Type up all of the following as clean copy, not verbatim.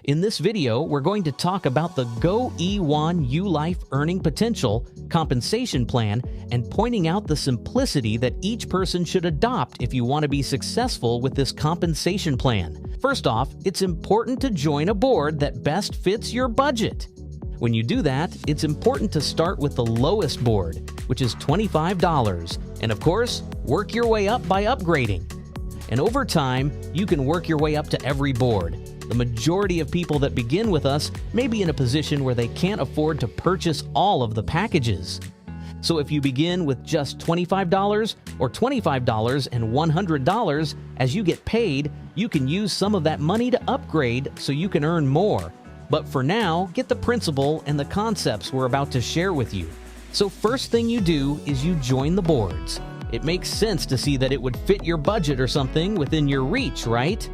In this video, we're going to talk about the Go E1U Life earning potential, compensation plan, and pointing out the simplicity that each person should adopt if you want to be successful with this compensation plan. First off, it's important to join a board that best fits your budget. When you do that, it's important to start with the lowest board, which is $25, and of course, work your way up by upgrading. And over time, you can work your way up to every board. The majority of people that begin with us may be in a position where they can't afford to purchase all of the packages. So if you begin with just $25 or $25 and $100, as you get paid, you can use some of that money to upgrade so you can earn more. But for now, get the principle and the concepts we're about to share with you. So first thing you do is you join the boards. It makes sense to see that it would fit your budget or something within your reach, right?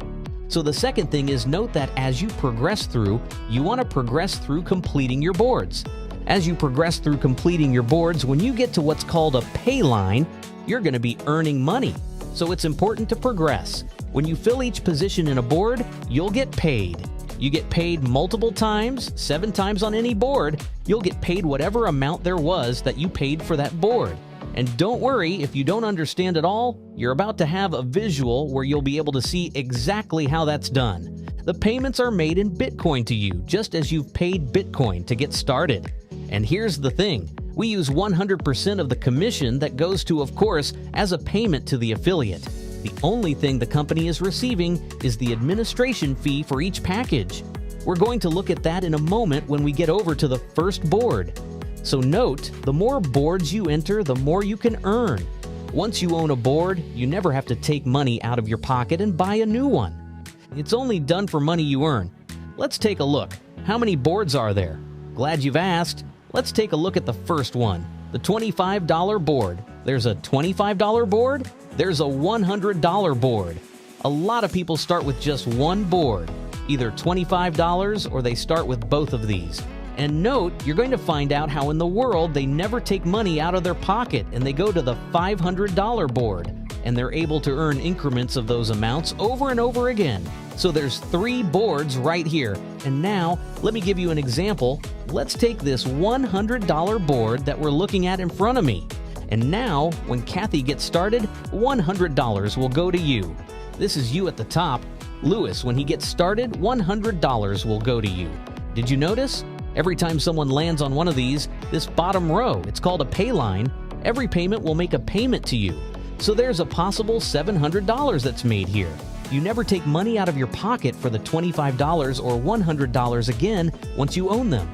So the second thing is note that as you progress through, you want to progress through completing your boards. As you progress through completing your boards, when you get to what's called a pay line, you're going to be earning money. So it's important to progress. When you fill each position in a board, you'll get paid. You get paid multiple times, 7 times on any board, you'll get paid whatever amount there was that you paid for that board. And don't worry if you don't understand it all, you're about to have a visual where you'll be able to see exactly how that's done. The payments are made in Bitcoin to you, just as you've paid Bitcoin to get started. And here's the thing, we use 100% of the commission that goes to, of course, as a payment to the affiliate. The only thing the company is receiving is the administration fee for each package. We're going to look at that in a moment when we get over to the first board. So note, the more boards you enter, the more you can earn. Once you own a board, you never have to take money out of your pocket and buy a new one. It's only done for money you earn. Let's take a look. How many boards are there? Glad you've asked. Let's take a look at the first one, the $25 board. There's a $25 board. There's a $100 board. A lot of people start with just one board, either $25 or they start with both of these. And note, you're going to find out how in the world they never take money out of their pocket and they go to the $500 board, and they're able to earn increments of those amounts over and over again. So there's 3 boards right here. And now, let me give you an example. Let's take this $100 board that we're looking at in front of me. And now, when Kathy gets started, $100 will go to you. This is you at the top. Lewis, when he gets started, $100 will go to you. Did you notice? Every time someone lands on one of these, this bottom row, it's called a pay line, every payment will make a payment to you. So there's a possible $700 that's made here. You never take money out of your pocket for the $25 or $100 again once you own them.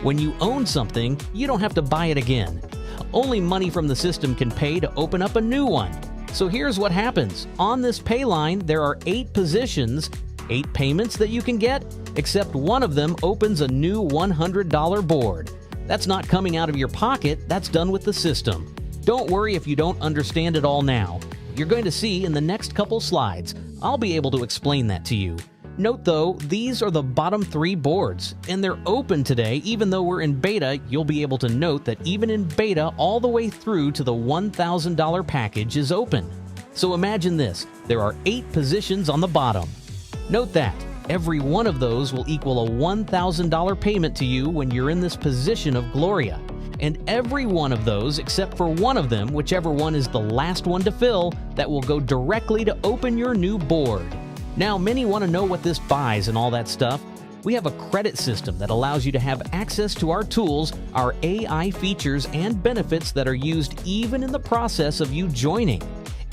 When you own something, you don't have to buy it again. Only money from the system can pay to open up a new one. So here's what happens. On this pay line, there are 8 positions, 8 payments that you can get, except one of them opens a new $100 board. That's not coming out of your pocket, that's done with the system. Don't worry if you don't understand it all now. You're going to see in the next couple slides. I'll be able to explain that to you. Note though, these are the bottom 3 boards, and they're open today. Even though we're in beta, you'll be able to note that even in beta, all the way through to the $1,000 package is open. So imagine this, there are 8 positions on the bottom. Note that every one of those will equal a $1,000 payment to you when you're in this position of Gloria. And every one of those, except for one of them, whichever one is the last one to fill, that will go directly to open your new board. Now, many want to know what this buys and all that stuff. We have a credit system that allows you to have access to our tools, our AI features, and benefits that are used even in the process of you joining.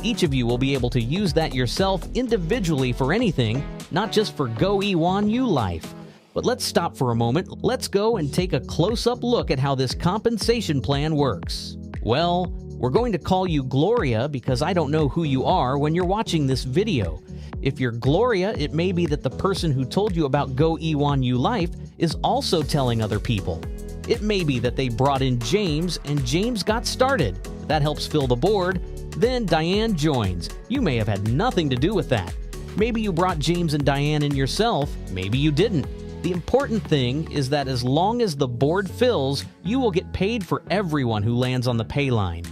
Each of you will be able to use that yourself individually for anything, not just for Go E1U Life. But let's stop for a moment. Let's go and take a close-up look at how this compensation plan works. Well, we're going to call you Gloria because I don't know who you are when you're watching this video. If you're Gloria, it may be that the person who told you about Go E1U Life is also telling other people. It may be that they brought in James and James got started. That helps fill the board. Then Diane joins. You may have had nothing to do with that. Maybe you brought James and Diane in yourself. Maybe you didn't. The important thing is that as long as the board fills, you will get paid for everyone who lands on the pay line.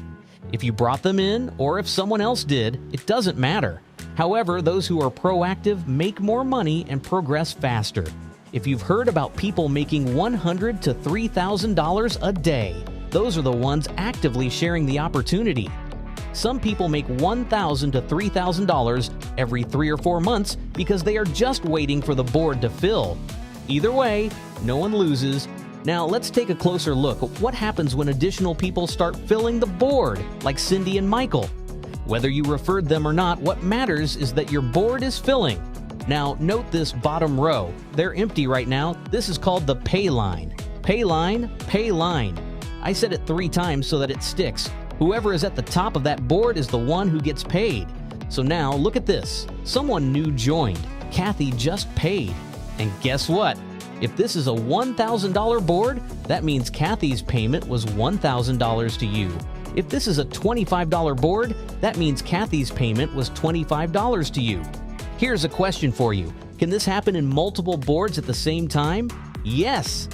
If you brought them in or if someone else did, it doesn't matter. However, those who are proactive make more money and progress faster. If you've heard about people making $100,000 to $3,000 a day, those are the ones actively sharing the opportunity. Some people make $1,000 to $3,000 every 3 or 4 months because they are just waiting for the board to fill. Either way, no one loses. Now let's take a closer look at what happens when additional people start filling the board, like Cindy and Michael. Whether you referred them or not, what matters is that your board is filling. Now note this bottom row. They're empty right now. This is called the pay line. Pay line, pay line. I said it 3 times so that it sticks. Whoever is at the top of that board is the one who gets paid. So now look at this. Someone new joined. Kathy just paid. And guess what? If this is a $1,000 board, that means Kathy's payment was $1,000 to you. If this is a $25 board, that means Kathy's payment was $25 to you. Here's a question for you. Can this happen in multiple boards at the same time? Yes!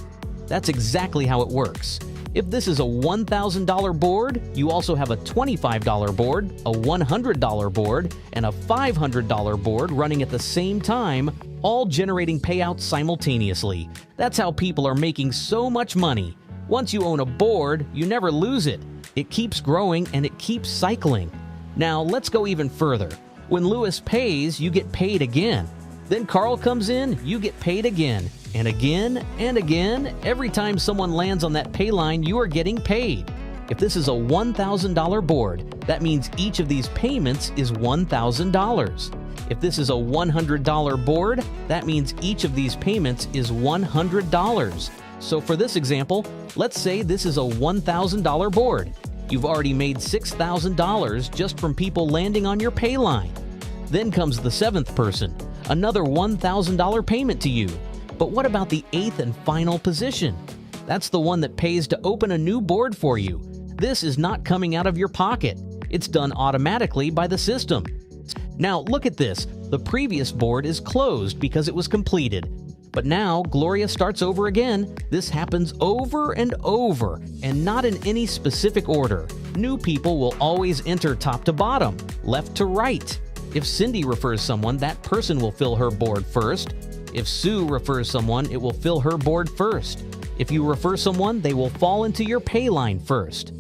That's exactly how it works. If this is a $1,000 board, you also have a $25 board, a $100 board, and a $500 board running at the same time, all generating payouts simultaneously. That's how people are making so much money. Once you own a board, you never lose it. It keeps growing and it keeps cycling. Now let's go even further. When Lewis pays, you get paid again. Then Carl comes in, you get paid again. And again and again, every time someone lands on that pay line, you are getting paid. If this is a $1,000 board, that means each of these payments is $1,000. If this is a $100 board, that means each of these payments is $100. So for this example, let's say this is a $1,000 board. You've already made $6,000 just from people landing on your pay line. Then comes the 7th person, another $1,000 payment to you. But what about the 8th and final position? That's the one that pays to open a new board for you. This is not coming out of your pocket. It's done automatically by the system. Now look at this. The previous board is closed because it was completed. But now Gloria starts over again. This happens over and over, and not in any specific order. New people will always enter top to bottom, left to right. If Cindy refers someone, that person will fill her board first. If Sue refers someone, it will fill her board first. If you refer someone, they will fall into your pay line first.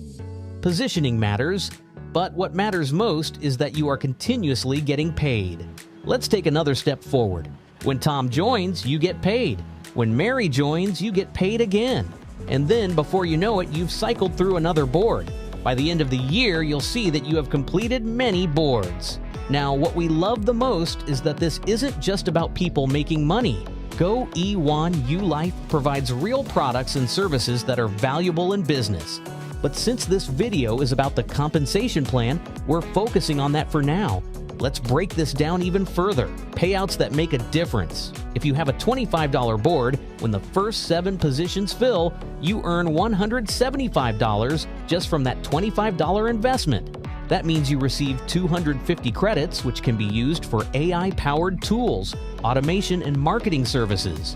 Positioning matters, but what matters most is that you are continuously getting paid. Let's take another step forward. When Tom joins, you get paid. When Mary joins, you get paid again. And then, before you know it, you've cycled through another board. By the end of the year, you'll see that you have completed many boards. Now, what we love the most is that this isn't just about people making money. Go E1U Life provides real products and services that are valuable in business. But since this video is about the compensation plan, we're focusing on that for now. Let's break this down even further. Payouts that make a difference. If you have a $25 board, when the first 7 positions fill, you earn $175 just from that $25 investment. That means you receive 250 credits, which can be used for AI-powered tools, automation, and marketing services.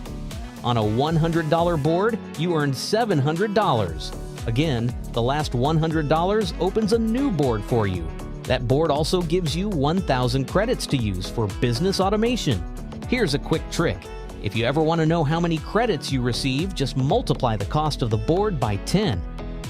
On a $100 board, you earn $700. Again, the last $100 opens a new board for you. That board also gives you 1,000 credits to use for business automation. Here's a quick trick. If you ever want to know how many credits you receive, just multiply the cost of the board by 10.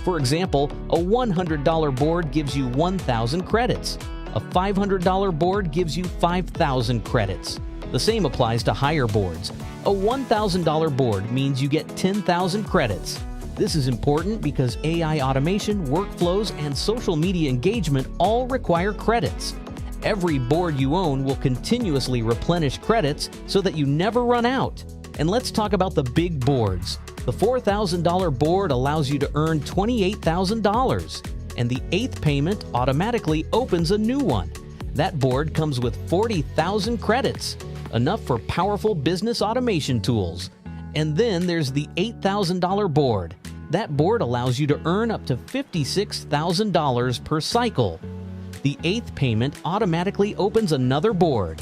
For example, a $100 board gives you 1,000 credits. A $500 board gives you 5,000 credits. The same applies to higher boards. A $1,000 board means you get 10,000 credits. This is important because AI automation, workflows, and social media engagement all require credits. Every board you own will continuously replenish credits so that you never run out. And let's talk about the big boards. The $4,000 board allows you to earn $28,000, and the 8th payment automatically opens a new one. That board comes with 40,000 credits, enough for powerful business automation tools. And then there's the $8,000 board. That board allows you to earn up to $56,000 per cycle. The 8th payment automatically opens another board.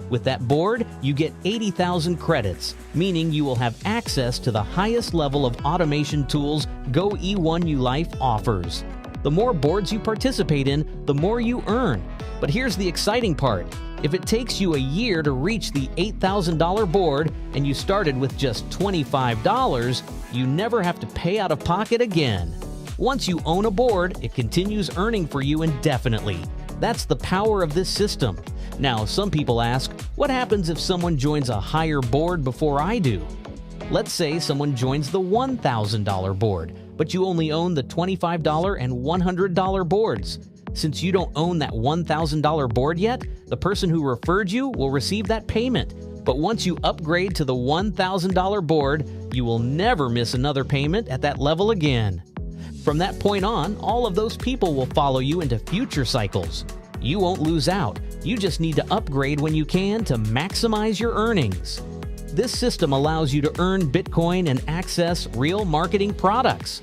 With that board, you get 80,000 credits, meaning you will have access to the highest level of automation tools Go E1U Life offers. The more boards you participate in, the more you earn. But here's the exciting part. If it takes you a year to reach the $8,000 board and you started with just $25, you never have to pay out of pocket again. Once you own a board, it continues earning for you indefinitely. That's the power of this system. Now, some people ask, what happens if someone joins a higher board before I do? Let's say someone joins the $1,000 board, but you only own the $25 and $100 boards. Since you don't own that $1,000 board yet, the person who referred you will receive that payment. But once you upgrade to the $1,000 board, you will never miss another payment at that level again. From that point on, all of those people will follow you into future cycles. You won't lose out. You just need to upgrade when you can to maximize your earnings. This system allows you to earn Bitcoin and access real marketing products.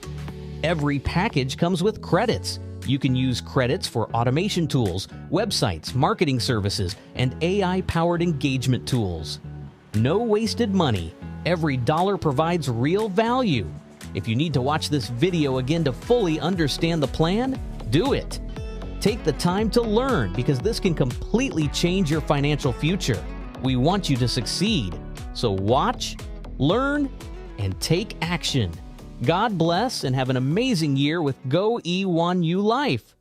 Every package comes with credits. You can use credits for automation tools, websites, marketing services, and AI-powered engagement tools. No wasted money. Every dollar provides real value. If you need to watch this video again to fully understand the plan, do it. Take the time to learn because this can completely change your financial future. We want you to succeed. So watch, learn, and take action. God bless and have an amazing year with Go E1U Life.